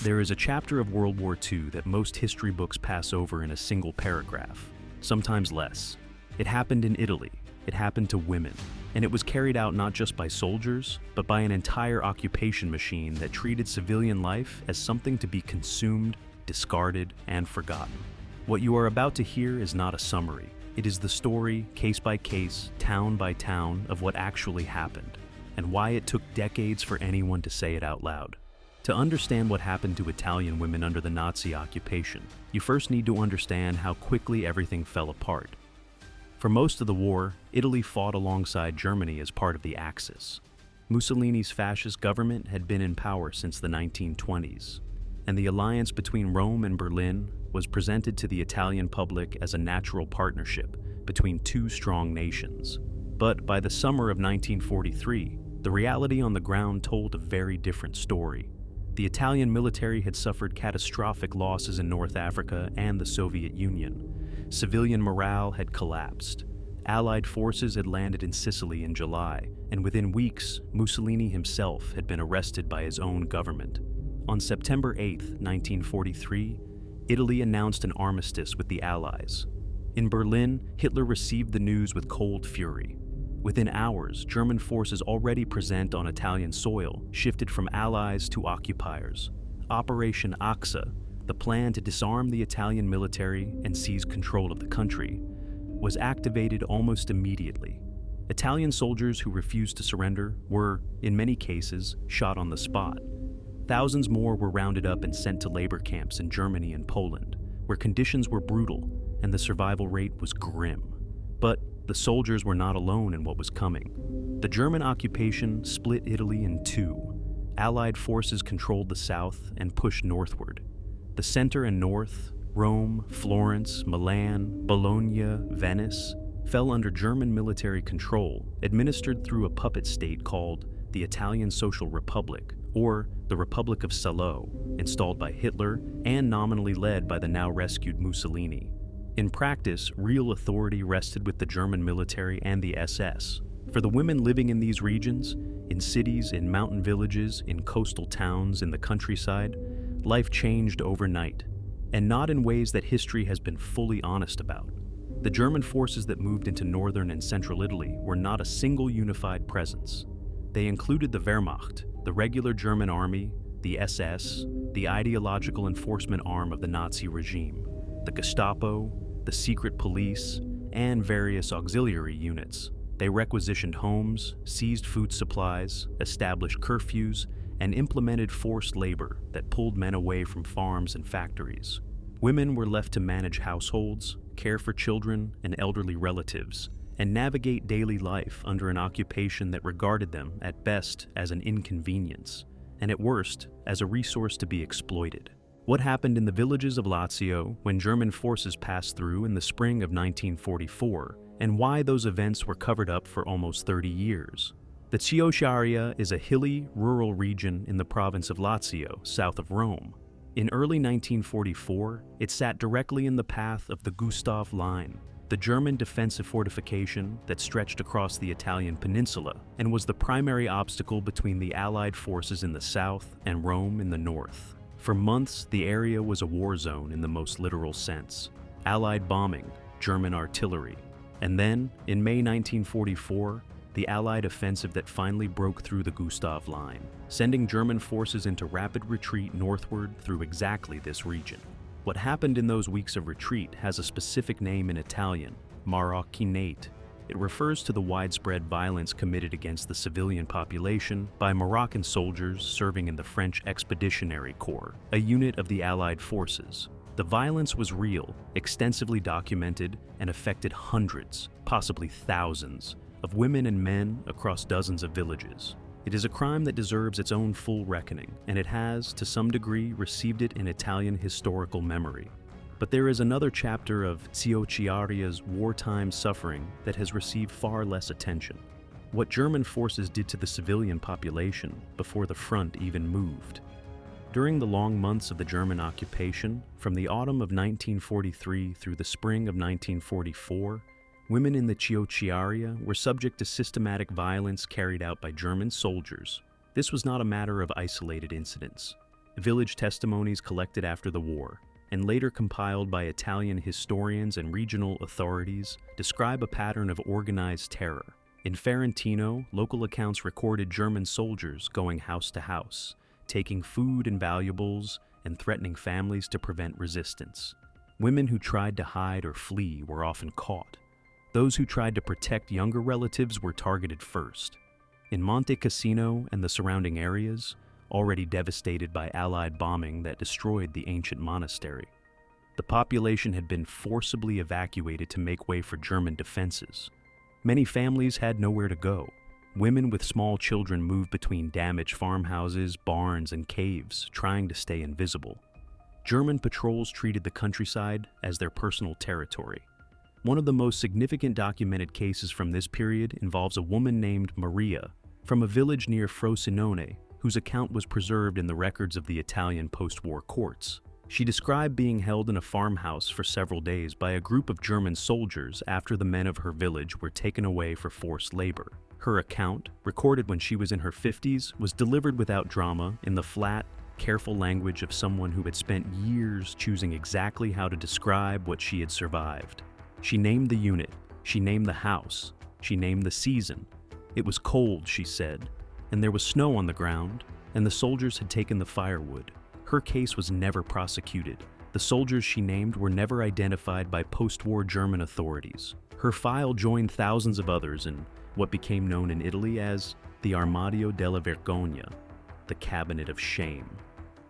There is a chapter of World War II that most history books pass over in a single paragraph, sometimes less. It happened in Italy. It happened to women. And it was carried out not just by soldiers, but by an entire occupation machine that treated civilian life as something to be consumed, discarded, and forgotten. What you are about to hear is not a summary. It is the story, case by case, town by town, of what actually happened, and why it took decades for anyone to say it out loud. To understand what happened to Italian women under the Nazi occupation, you first need to understand how quickly everything fell apart. For most of the war, Italy fought alongside Germany as part of the Axis. Mussolini's fascist government had been in power since the 1920s, and the alliance between Rome and Berlin was presented to the Italian public as a natural partnership between two strong nations. But by the summer of 1943, the reality on the ground told a very different story. The Italian military had suffered catastrophic losses in North Africa and the Soviet Union. Civilian morale had collapsed. Allied forces had landed in Sicily in July, and within weeks, Mussolini himself had been arrested by his own government. On September 8, 1943, Italy announced an armistice with the Allies. In Berlin, Hitler received the news with cold fury. Within hours, German forces already present on Italian soil shifted from allies to occupiers. Operation Axa, the plan to disarm the Italian military and seize control of the country, was activated almost immediately. Italian soldiers who refused to surrender were, in many cases, shot on the spot. Thousands more were rounded up and sent to labor camps in Germany and Poland, where conditions were brutal and the survival rate was grim. But the soldiers were not alone in what was coming. The German occupation split Italy in two. Allied forces controlled the south and pushed northward. The center and north, Rome, Florence, Milan, Bologna, Venice, fell under German military control, administered through a puppet state called the Italian Social Republic, or the Republic of Salo, installed by Hitler and nominally led by the now rescued Mussolini. In practice, real authority rested with the German military and the SS. For the women living in these regions, in cities, in mountain villages, in coastal towns, in the countryside, life changed overnight, and not in ways that history has been fully honest about. The German forces that moved into northern and central Italy were not a single unified presence. They included the Wehrmacht, the regular German army, the SS, the ideological enforcement arm of the Nazi regime, the Gestapo, the secret police, and various auxiliary units. They requisitioned homes, seized food supplies, established curfews, and implemented forced labor that pulled men away from farms and factories. Women were left to manage households, care for children and elderly relatives, and navigate daily life under an occupation that regarded them at best as an inconvenience, and at worst as a resource to be exploited. What happened in the villages of Lazio when German forces passed through in the spring of 1944, and why those events were covered up for almost 30 years. The Chioccia is a hilly, rural region in the province of Lazio, south of Rome. In early 1944, it sat directly in the path of the Gustav Line, the German defensive fortification that stretched across the Italian peninsula and was the primary obstacle between the Allied forces in the south and Rome in the north. For months, the area was a war zone in the most literal sense. Allied bombing, German artillery, and then, in May 1944, the Allied offensive that finally broke through the Gustav Line, sending German forces into rapid retreat northward through exactly this region. What happened in those weeks of retreat has a specific name in Italian, Marochinate. It refers to the widespread violence committed against the civilian population by Moroccan soldiers serving in the French Expeditionary Corps, a unit of the Allied forces. The violence was real, extensively documented, and affected hundreds, possibly thousands, of women and men across dozens of villages. It is a crime that deserves its own full reckoning, and it has, to some degree, received it in Italian historical memory. But there is another chapter of Chiocciaria's wartime suffering that has received far less attention. What German forces did to the civilian population before the front even moved. During the long months of the German occupation, from the autumn of 1943 through the spring of 1944, women in the Chiocciaria were subject to systematic violence carried out by German soldiers. This was not a matter of isolated incidents. village testimonies collected after the war, and later compiled by Italian historians and regional authorities, describe a pattern of organized terror. In Ferentino, local accounts recorded German soldiers going house to house, taking food and valuables, and threatening families to prevent resistance. Women who tried to hide or flee were often caught. Those who tried to protect younger relatives were targeted first. In Monte Cassino and the surrounding areas, already devastated by Allied bombing that destroyed the ancient monastery, the population had been forcibly evacuated to make way for German defenses. Many families had nowhere to go. Women with small children moved between damaged farmhouses, barns, and caves, trying to stay invisible. German patrols treated the countryside as their personal territory. One of the most significant documented cases from this period involves a woman named Maria from a village near Frosinone, whose account was preserved in the records of the Italian post-war courts. She described being held in a farmhouse for several days by a group of German soldiers after the men of her village were taken away for forced labor. Her account, recorded when she was in her 50s, was delivered without drama in the flat, careful language of someone who had spent years choosing exactly how to describe what she had survived. She named the unit, she named the house, she named the season. It was cold, she said, and there was snow on the ground, and the soldiers had taken the firewood. Her case was never prosecuted. The soldiers she named were never identified by post-war German authorities. Her file joined thousands of others in what became known in Italy as the Armadio della Vergogna, the Cabinet of Shame.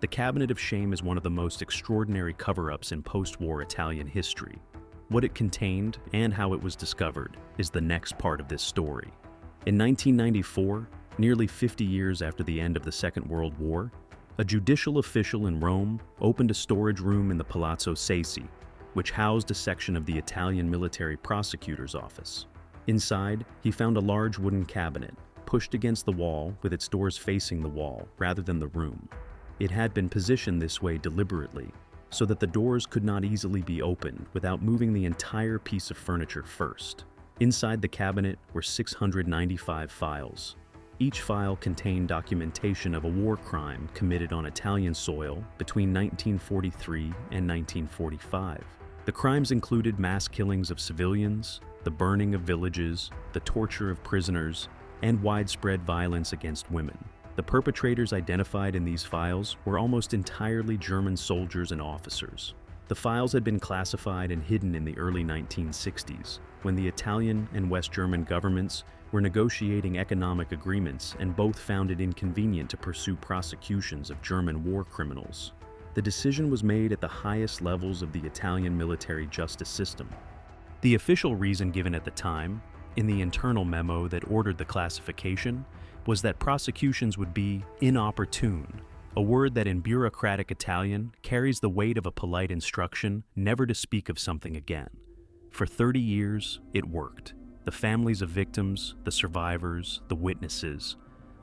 The Cabinet of Shame is one of the most extraordinary cover-ups in post-war Italian history. What it contained and how it was discovered is the next part of this story. In 1994, nearly 50 years after the end of the Second World War, a judicial official in Rome opened a storage room in the Palazzo Sassi, which housed a section of the Italian military prosecutor's office. Inside, he found a large wooden cabinet, pushed against the wall with its doors facing the wall rather than the room. It had been positioned this way deliberately, so that the doors could not easily be opened without moving the entire piece of furniture first. Inside the cabinet were 695 files. Each file contained documentation of a war crime committed on Italian soil between 1943 and 1945. The crimes included mass killings of civilians, the burning of villages, the torture of prisoners, and widespread violence against women. The perpetrators identified in these files were almost entirely German soldiers and officers. The files had been classified and hidden in the early 1960s, when the Italian and West German governments were negotiating economic agreements and both found it inconvenient to pursue prosecutions of German war criminals. The decision was made at the highest levels of the Italian military justice system. The official reason given at the time, in the internal memo that ordered the classification, was that prosecutions would be inopportune, a word that in bureaucratic Italian carries the weight of a polite instruction never to speak of something again. For 30 years, it worked. The families of victims, the survivors, the witnesses,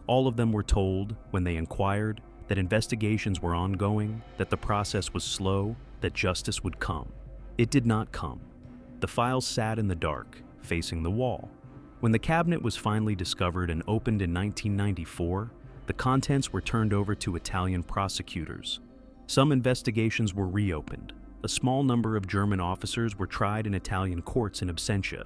all of them were told, when they inquired, that investigations were ongoing, that the process was slow, that justice would come. It did not come. The files sat in the dark, facing the wall. When the cabinet was finally discovered and opened in 1994, the contents were turned over to Italian prosecutors. Some investigations were reopened. A small number of German officers were tried in Italian courts in absentia.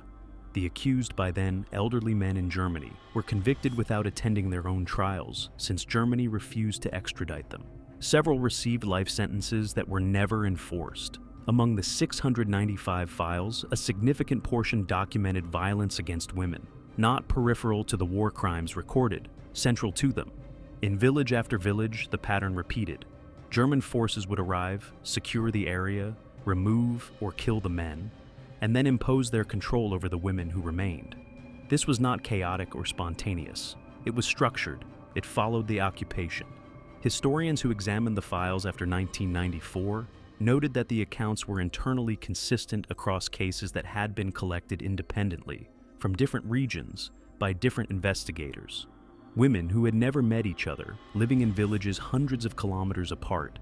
The accused, by then elderly men in Germany, were convicted without attending their own trials, since Germany refused to extradite them. Several received life sentences that were never enforced. Among the 695 files, a significant portion documented violence against women, not peripheral to the war crimes recorded, central to them. In village after village, the pattern repeated. German forces would arrive, secure the area, remove or kill the men, and then impose their control over the women who remained. This was not chaotic or spontaneous. It was structured. It followed the occupation. Historians who examined the files after 1994 noted that the accounts were internally consistent across cases that had been collected independently, from different regions, by different investigators. Women who had never met each other, living in villages hundreds of kilometers apart,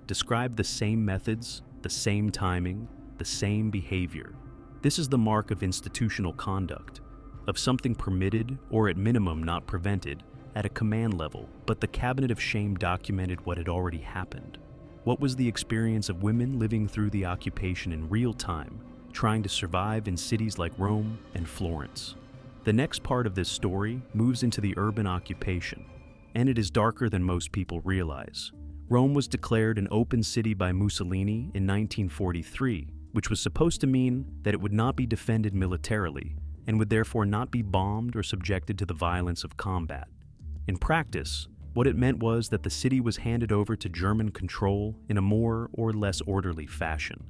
described the same methods, the same timing, the same behavior. This is the mark of institutional conduct, of something permitted or at minimum not prevented at a command level, but the Cabinet of Shame documented what had already happened. What was the experience of women living through the occupation in real time, trying to survive in cities like Rome and Florence? The next part of this story moves into the urban occupation, and it is darker than most people realize. Rome was declared an open city by Mussolini in 1943, which was supposed to mean that it would not be defended militarily and would therefore not be bombed or subjected to the violence of combat. In practice, what it meant was that the city was handed over to German control in a more or less orderly fashion,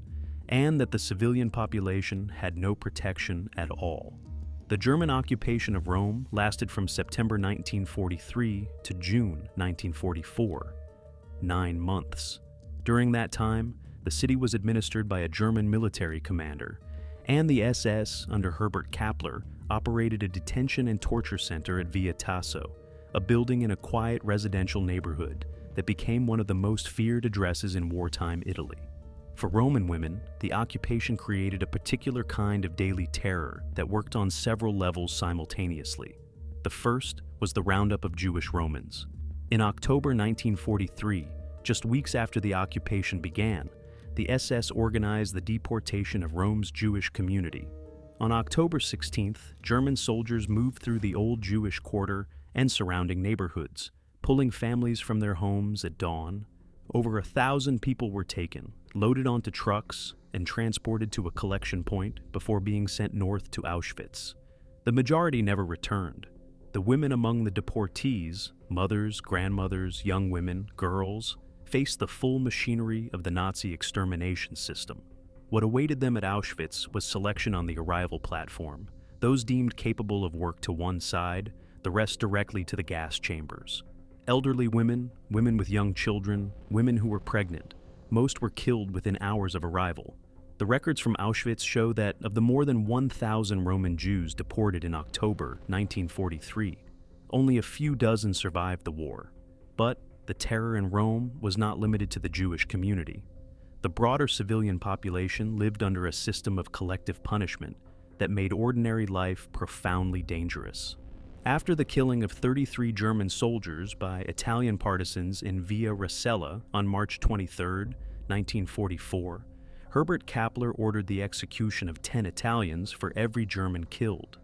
and that the civilian population had no protection at all. The German occupation of Rome lasted from September 1943 to June 1944, 9 months. During that time, the city was administered by a German military commander, and the SS, under Herbert Kappler, operated a detention and torture center at Via Tasso, a building in a quiet residential neighborhood that became one of the most feared addresses in wartime Italy. For Roman women, the occupation created a particular kind of daily terror that worked on several levels simultaneously. The first was the roundup of Jewish Romans. In October 1943, just weeks after the occupation began, the SS organized the deportation of Rome's Jewish community. On October 16th, German soldiers moved through the Old Jewish Quarter and surrounding neighborhoods, pulling families from their homes at dawn. Over 1,000 people were taken, loaded onto trucks, and transported to a collection point before being sent north to Auschwitz. The majority never returned. The women among the deportees, mothers, grandmothers, young women, girls, faced the full machinery of the Nazi extermination system. What awaited them at Auschwitz was selection on the arrival platform. Those deemed capable of work to one side, the rest directly to the gas chambers. Elderly women, women with young children, women who were pregnant, most were killed within hours of arrival. The records from Auschwitz show that of the more than 1,000 Roman Jews deported in October 1943, only a few dozen survived the war. But the terror in Rome was not limited to the Jewish community. The broader civilian population lived under a system of collective punishment that made ordinary life profoundly dangerous. After the killing of 33 German soldiers by Italian partisans in Via Rasella on March 23, 1944, Herbert Kappler ordered the execution of 10 Italians for every German killed.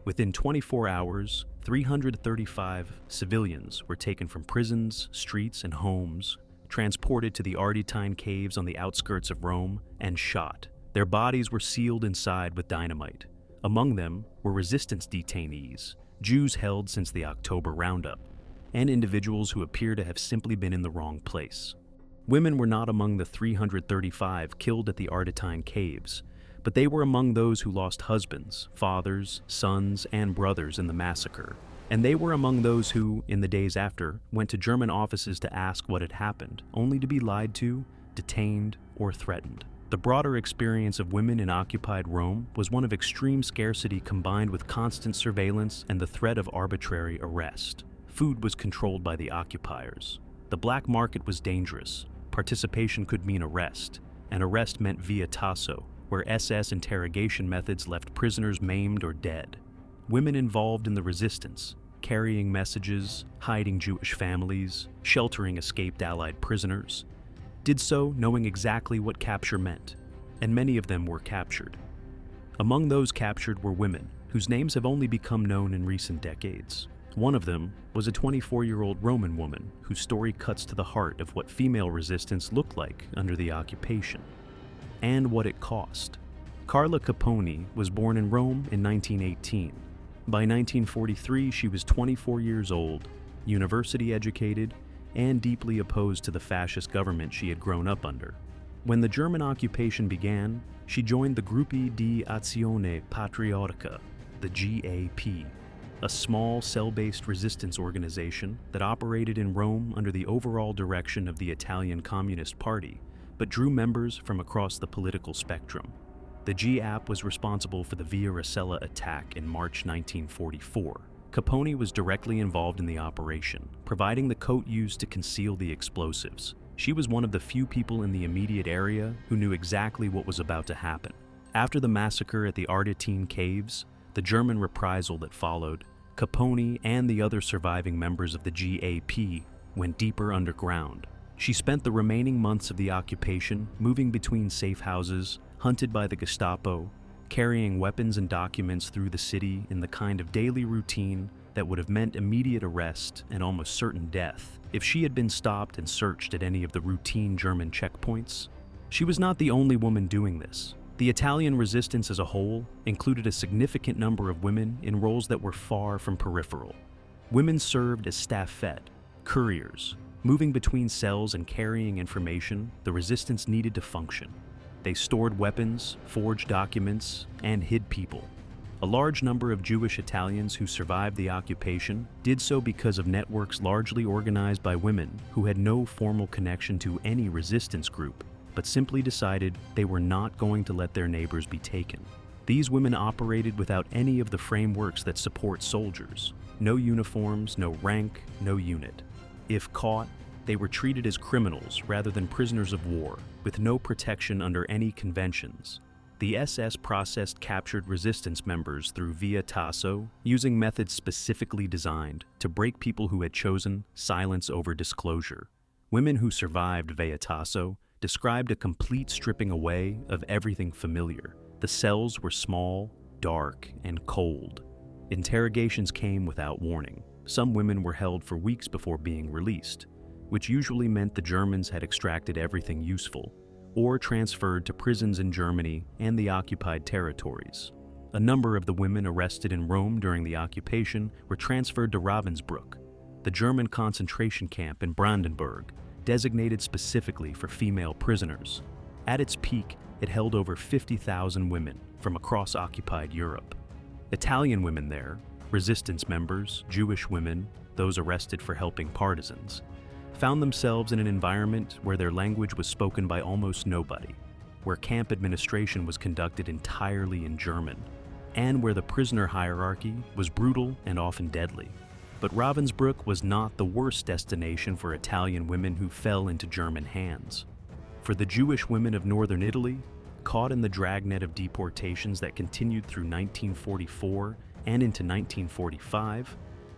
Within 24 hours, 335 civilians were taken from prisons, streets, and homes, transported to the Ardeatine caves on the outskirts of Rome, and shot. Their bodies were sealed inside with dynamite. Among them were resistance detainees, Jews held since the October roundup, and individuals who appear to have simply been in the wrong place. Women were not among the 335 killed at the Ardeatine caves, but they were among those who lost husbands, fathers, sons, and brothers in the massacre. And they were among those who, in the days after, went to German offices to ask what had happened, only to be lied to, detained, or threatened. The broader experience of women in occupied Rome was one of extreme scarcity combined with constant surveillance and the threat of arbitrary arrest. Food was controlled by the occupiers. The black market was dangerous. Participation could mean arrest, and arrest meant via Tasso, where SS interrogation methods left prisoners maimed or dead. Women involved in the resistance, carrying messages, hiding Jewish families, sheltering escaped Allied prisoners, did so knowing exactly what capture meant, and many of them were captured. Among those captured were women, whose names have only become known in recent decades. One of them was a 24-year-old Roman woman whose story cuts to the heart of what female resistance looked like under the occupation, and what it cost. Carla Caponi was born in Rome in 1918. By 1943, she was 24 years old, university educated, and deeply opposed to the fascist government she had grown up under. When the German occupation began, she joined the Gruppi di Azione Patriottica, the GAP, a small cell-based resistance organization that operated in Rome under the overall direction of the Italian Communist Party, but drew members from across the political spectrum. The GAP was responsible for the Via Rasella attack in March 1944. Caponi was directly involved in the operation, providing the coat used to conceal the explosives. She was one of the few people in the immediate area who knew exactly what was about to happen. After the massacre at the Ardeatine caves, the German reprisal that followed, Capone and the other surviving members of the GAP went deeper underground. She spent the remaining months of the occupation moving between safe houses, hunted by the Gestapo, carrying weapons and documents through the city in the kind of daily routine that would have meant immediate arrest and almost certain death if she had been stopped and searched at any of the routine German checkpoints. She was not the only woman doing this. The Italian resistance as a whole included a significant number of women in roles that were far from peripheral. Women served as staffette, couriers, moving between cells and carrying information the resistance needed to function. They stored weapons, forged documents, and hid people. A large number of Jewish Italians who survived the occupation did so because of networks largely organized by women who had no formal connection to any resistance group, but simply decided they were not going to let their neighbors be taken. These women operated without any of the frameworks that support soldiers. No uniforms, no rank, no unit. If caught, they were treated as criminals rather than prisoners of war, with no protection under any conventions. The SS processed captured resistance members through via Tasso, using methods specifically designed to break people who had chosen silence over disclosure. Women who survived via Tasso described a complete stripping away of everything familiar. The cells were small, dark, and cold. Interrogations came without warning. Some women were held for weeks before being released, which usually meant the Germans had extracted everything useful, or transferred to prisons in Germany and the occupied territories. A number of the women arrested in Rome during the occupation were transferred to Ravensbrück, the German concentration camp in Brandenburg, designated specifically for female prisoners. At its peak, it held over 50,000 women from across occupied Europe. Italian women there, resistance members, Jewish women, those arrested for helping partisans, found themselves in an environment where their language was spoken by almost nobody, where camp administration was conducted entirely in German, and where the prisoner hierarchy was brutal and often deadly. But Ravensbrück was not the worst destination for Italian women who fell into German hands. For the Jewish women of northern Italy, caught in the dragnet of deportations that continued through 1944 and into 1945,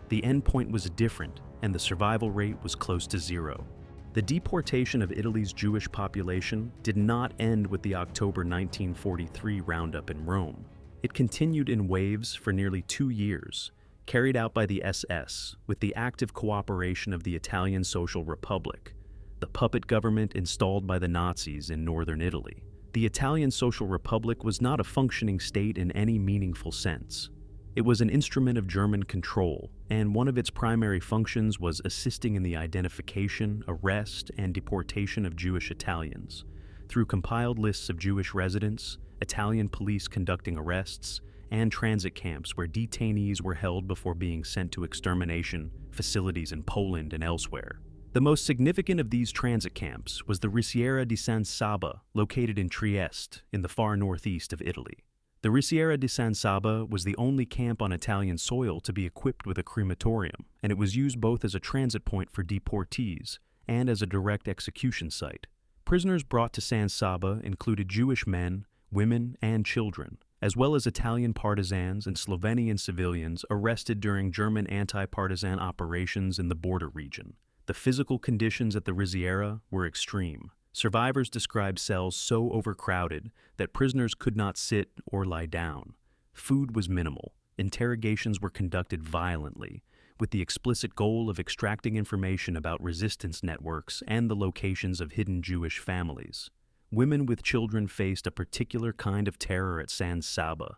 the endpoint was different and the survival rate was close to zero. The deportation of Italy's Jewish population did not end with the October 1943 roundup in Rome. It continued in waves for nearly 2 years, carried out by the SS with the active cooperation of the Italian Social Republic, the puppet government installed by the Nazis in northern Italy. The Italian Social Republic was not a functioning state in any meaningful sense. It was an instrument of German control, and one of its primary functions was assisting in the identification, arrest, and deportation of Jewish Italians, through compiled lists of Jewish residents, Italian police conducting arrests, and transit camps where detainees were held before being sent to extermination facilities in Poland and elsewhere. The most significant of these transit camps was the Risiera di San Saba, located in Trieste, in the far northeast of Italy. The Risiera di San Saba was the only camp on Italian soil to be equipped with a crematorium, and it was used both as a transit point for deportees and as a direct execution site. Prisoners brought to San Saba included Jewish men, women, and children, as well as Italian partisans and Slovenian civilians arrested during German anti-partisan operations in the border region. The physical conditions at the Risiera were extreme. Survivors described cells so overcrowded that prisoners could not sit or lie down. Food was minimal. Interrogations were conducted violently, with the explicit goal of extracting information about resistance networks and the locations of hidden Jewish families. Women with children faced a particular kind of terror at San Saba.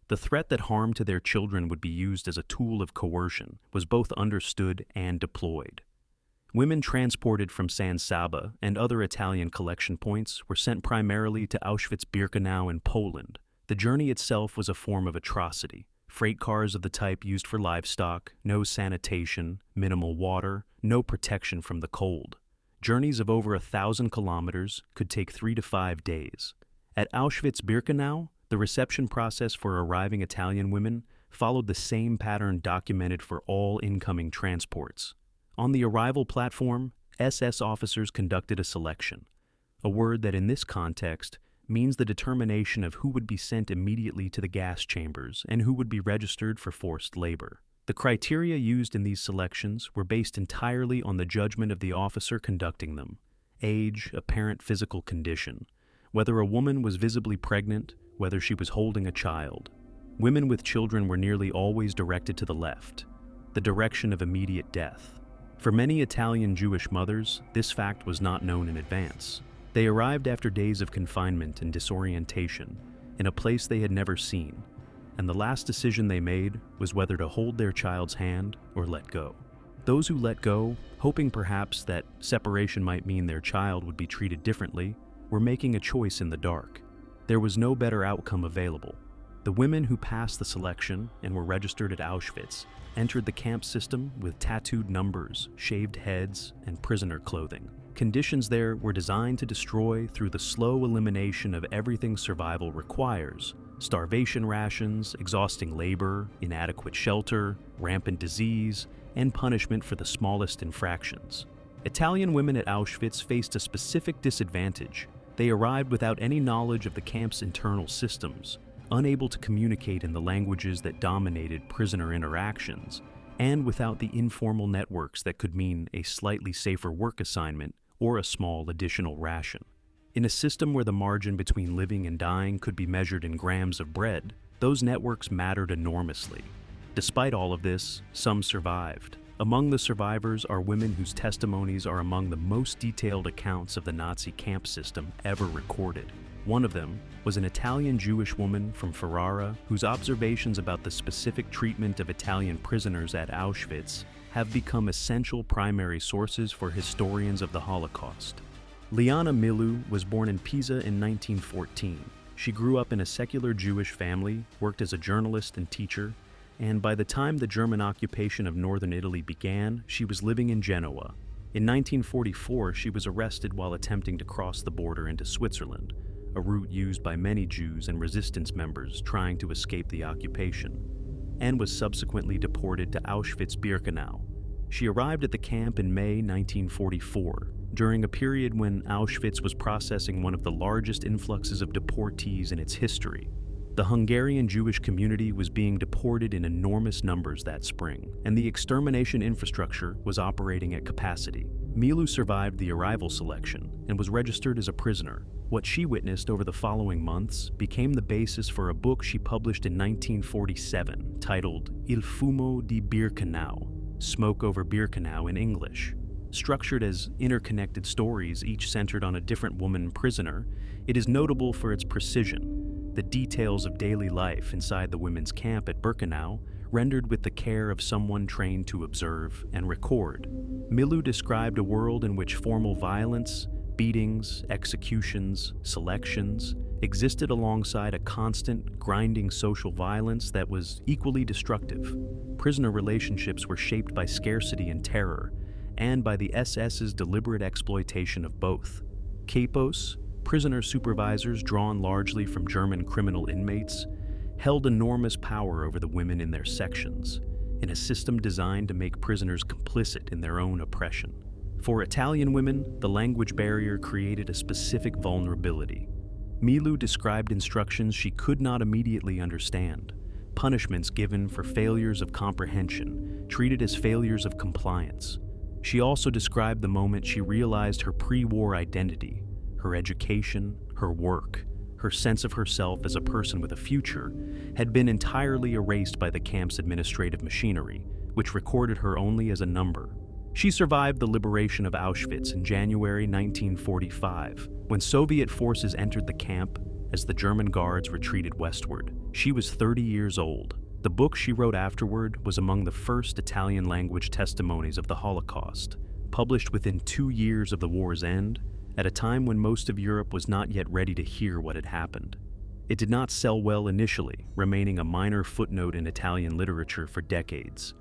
The threat that harm to their children would be used as a tool of coercion was both understood and deployed. Women transported from San Saba and other Italian collection points were sent primarily to Auschwitz-Birkenau in Poland. The journey itself was a form of atrocity. Freight cars of the type used for livestock, no sanitation, minimal water, no protection from the cold. Journeys of over 1,000 kilometers could take 3 to 5 days. At Auschwitz-Birkenau, the reception process for arriving Italian women followed the same pattern documented for all incoming transports. On the arrival platform, SS officers conducted a selection, a word that in this context means the determination of who would be sent immediately to the gas chambers and who would be registered for forced labor. The criteria used in these selections were based entirely on the judgment of the officer conducting them: age, apparent physical condition, whether a woman was visibly pregnant, whether she was holding a child. Women with children were nearly always directed to the left, the direction of immediate death. For many Italian Jewish mothers, this fact was not known in advance. They arrived after days of confinement and disorientation, in a place they had never seen, and the last decision they made was whether to hold their child's hand or let go. Those who let go, hoping perhaps that separation might mean their child would be treated differently, were making a choice in the dark. There was no better outcome available. The women who passed the selection and were registered at Auschwitz entered the camp system with tattooed numbers, shaved heads, and prisoner clothing. Conditions there were designed to destroy through the slow elimination of everything survival requires: starvation rations, exhausting labor, inadequate shelter, rampant disease, and punishment for the smallest infractions. Italian women at Auschwitz faced a specific disadvantage. They arrived without any knowledge of the camp's internal systems, unable to communicate in the languages that dominated prisoner interactions, and without the informal networks that could mean a slightly safer work assignment or a small additional ration. In a system where the margin between living and dying could be measured in grams of bread, those networks mattered enormously. Despite all of this, some survived. Among the survivors are women whose testimonies are among the most detailed accounts of the Nazi camp system ever recorded. One of them was an Italian Jewish woman from Ferrara whose observations about the specific treatment of Italian prisoners at Auschwitz have become essential primary sources for historians of the Holocaust. Liana Milu was born in Pisa in 1914. She grew up in a secular Jewish family, worked as a journalist and teacher, and by the time the German occupation of northern Italy began, she was living in Genoa. In 1944, she was arrested while attempting to cross the border into Switzerland, a route used by many Jews and resistance members trying to escape the occupation, and was subsequently deported to Auschwitz-Birkenau. She arrived at the camp in May 1944, during a period when Auschwitz was processing one of the largest influxes of deportees in its history. The Hungarian Jewish community was being deported in enormous numbers that spring, and the extermination infrastructure was operating at capacity. Milu survived the arrival selection and was registered as a prisoner. What she witnessed over the following months became the basis for a book she published in 1947 titled Il fumo di Birkenau, Smoke over Birkenau in English. Structured as interconnected stories, each centered on a different woman prisoner, it is notable for its precision. The details of daily life inside the women's camp at Birkenau, rendered with the care of someone trained to observe and record. Milu described a world in which formal violence, beatings, executions, selections existed alongside a constant, grinding social violence that was equally destructive. Prisoner relationships were shaped by scarcity and terror, and by the SS's deliberate exploitation of both. Capos, prisoner supervisors drawn largely from German criminal inmates, held enormous power over the women in their sections, in a system designed to make prisoners complicit in their own oppression. For Italian women, the language barrier created a specific vulnerability. Milu described instructions she could not immediately understand, punishments given for failures of comprehension, treated as failures of compliance. She also described the moment she realized her pre-war identity, her education, her work, her sense of herself as a person with a future, had been entirely erased by the camp's administrative machinery, which recorded her only as a number. She survived the liberation of Auschwitz in January 1945, when Soviet forces entered the camp as the German guards retreated westward. She was 30 years old. The book she wrote afterward was among the first Italian-language testimonies of the Holocaust, published within 2 years of the war's end, at a time when most of Europe was not yet ready to hear what had happened. It did not sell well initially, remaining a minor footnote in Italian literature for decades.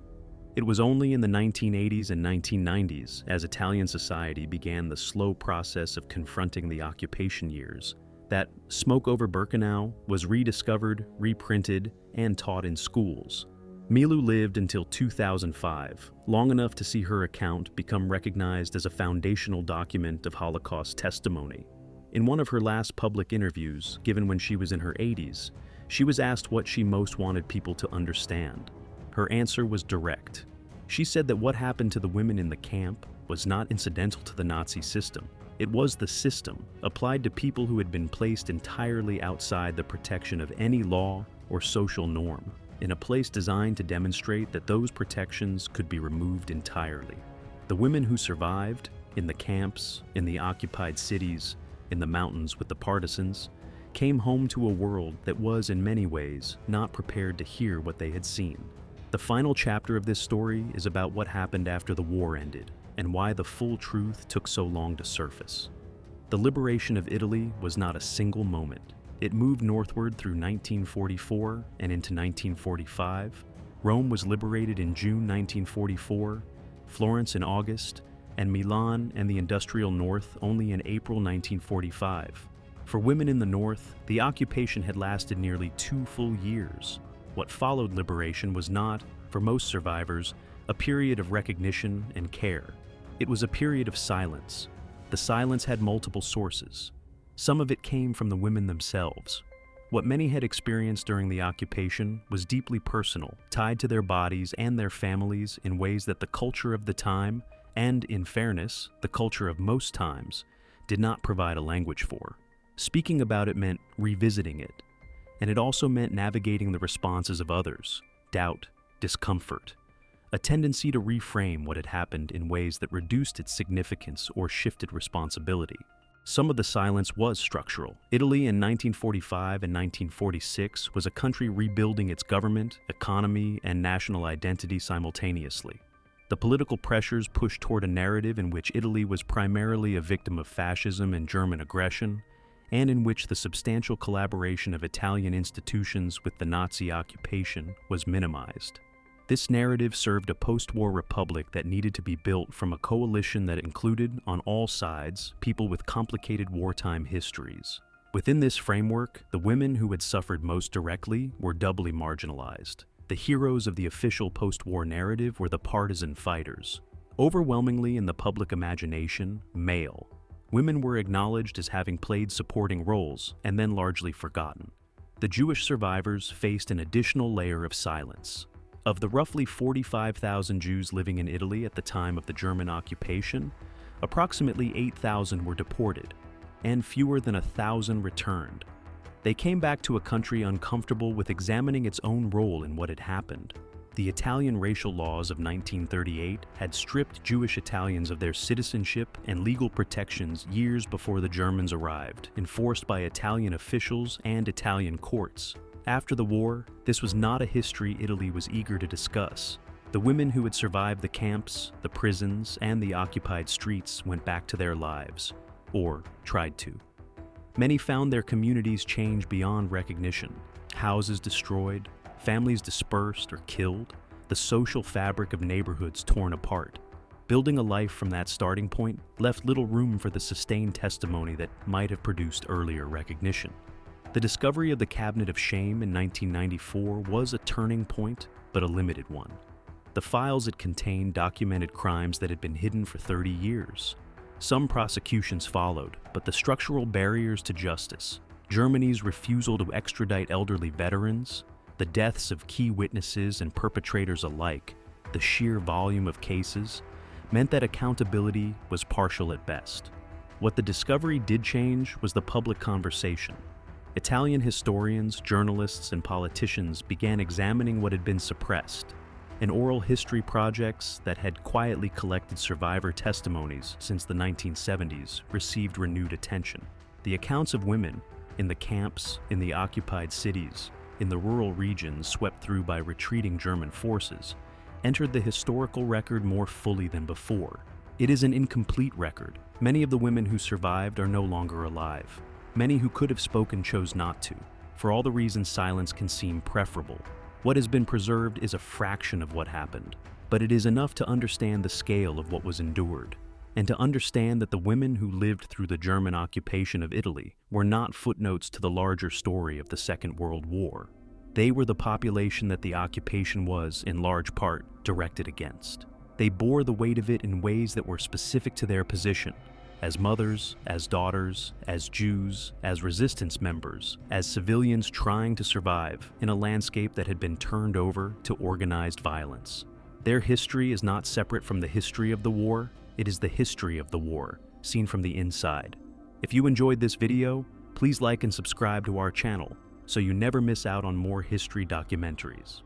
It was only in the 1980s and 1990s, as Italian society began the slow process of confronting the occupation years, that Smoke over Birkenau was rediscovered, reprinted, and taught in schools. Milu lived until 2005, long enough to see her account become recognized as a foundational document of Holocaust testimony. In one of her last public interviews, given when she was in her 80s, she was asked what she most wanted people to understand. Her answer was direct. She said that what happened to the women in the camp was not incidental to the Nazi system. It was the system, applied to people who had been placed entirely outside the protection of any law or social norm, in a place designed to demonstrate that those protections could be removed entirely. The women who survived, in the camps, in the occupied cities, in the mountains with the partisans, came home to a world that was, in many ways, not prepared to hear what they had seen. The final chapter of this story is about what happened after the war ended, and why the full truth took so long to surface. The liberation of Italy was not a single moment. It moved northward through 1944 and into 1945. Rome was liberated in June 1944, Florence in August, and Milan and the industrial north only in April 1945. For women in the north, the occupation had lasted nearly 2 full years. What followed liberation was not, for most survivors, a period of recognition and care. It was a period of silence. The silence had multiple sources. Some of it came from the women themselves. What many had experienced during the occupation was deeply personal, tied to their bodies and their families in ways that the culture of the time, and in fairness, the culture of most times, did not provide a language for. Speaking about it meant revisiting it, and it also meant navigating the responses of others, doubt, discomfort, a tendency to reframe what had happened in ways that reduced its significance or shifted responsibility. Some of the silence was structural. Italy in 1945 and 1946 was a country rebuilding its government, economy, and national identity simultaneously. The political pressures pushed toward a narrative in which Italy was primarily a victim of fascism and German aggression, and in which the substantial collaboration of Italian institutions with the Nazi occupation was minimized. This narrative served a post-war republic that needed to be built from a coalition that included, on all sides, people with complicated wartime histories. Within this framework, the women who had suffered most directly were doubly marginalized. The heroes of the official post-war narrative were the partisan fighters. Overwhelmingly in the public imagination, male. Women were acknowledged as having played supporting roles and then largely forgotten. The Jewish survivors faced an additional layer of silence. Of the roughly 45,000 Jews living in Italy at the time of the German occupation, approximately 8,000 were deported, and fewer than 1,000 returned. They came back to a country uncomfortable with examining its own role in what had happened. The Italian racial laws of 1938 had stripped Jewish Italians of their citizenship and legal protections years before the Germans arrived, enforced by Italian officials and Italian courts. After the war, this was not a history Italy was eager to discuss. The women who had survived the camps, the prisons, and the occupied streets went back to their lives, or tried to. Many found their communities change beyond recognition. Houses destroyed, families dispersed or killed, the social fabric of neighborhoods torn apart. Building a life from that starting point left little room for the sustained testimony that might have produced earlier recognition. The discovery of the Cabinet of Shame in 1994 was a turning point, but a limited one. The files it contained documented crimes that had been hidden for 30 years. Some prosecutions followed, but the structural barriers to justice, Germany's refusal to extradite elderly veterans, the deaths of key witnesses and perpetrators alike, the sheer volume of cases, meant that accountability was partial at best. What the discovery did change was the public conversation. Italian historians, journalists, and politicians began examining what had been suppressed, and oral history projects that had quietly collected survivor testimonies since the 1970s received renewed attention. The accounts of women, in the camps, in the occupied cities, in the rural regions swept through by retreating German forces, entered the historical record more fully than before. It is an incomplete record. Many of the women who survived are no longer alive. Many who could have spoken chose not to, for all the reasons silence can seem preferable. What has been preserved is a fraction of what happened, but it is enough to understand the scale of what was endured, and to understand that the women who lived through the German occupation of Italy were not footnotes to the larger story of the Second World War. They were the population that the occupation was, in large part, directed against. They bore the weight of it in ways that were specific to their position, as mothers, as daughters, as Jews, as resistance members, as civilians trying to survive in a landscape that had been turned over to organized violence. Their history is not separate from the history of the war, it is the history of the war, seen from the inside. If you enjoyed this video, please like and subscribe to our channel so you never miss out on more history documentaries.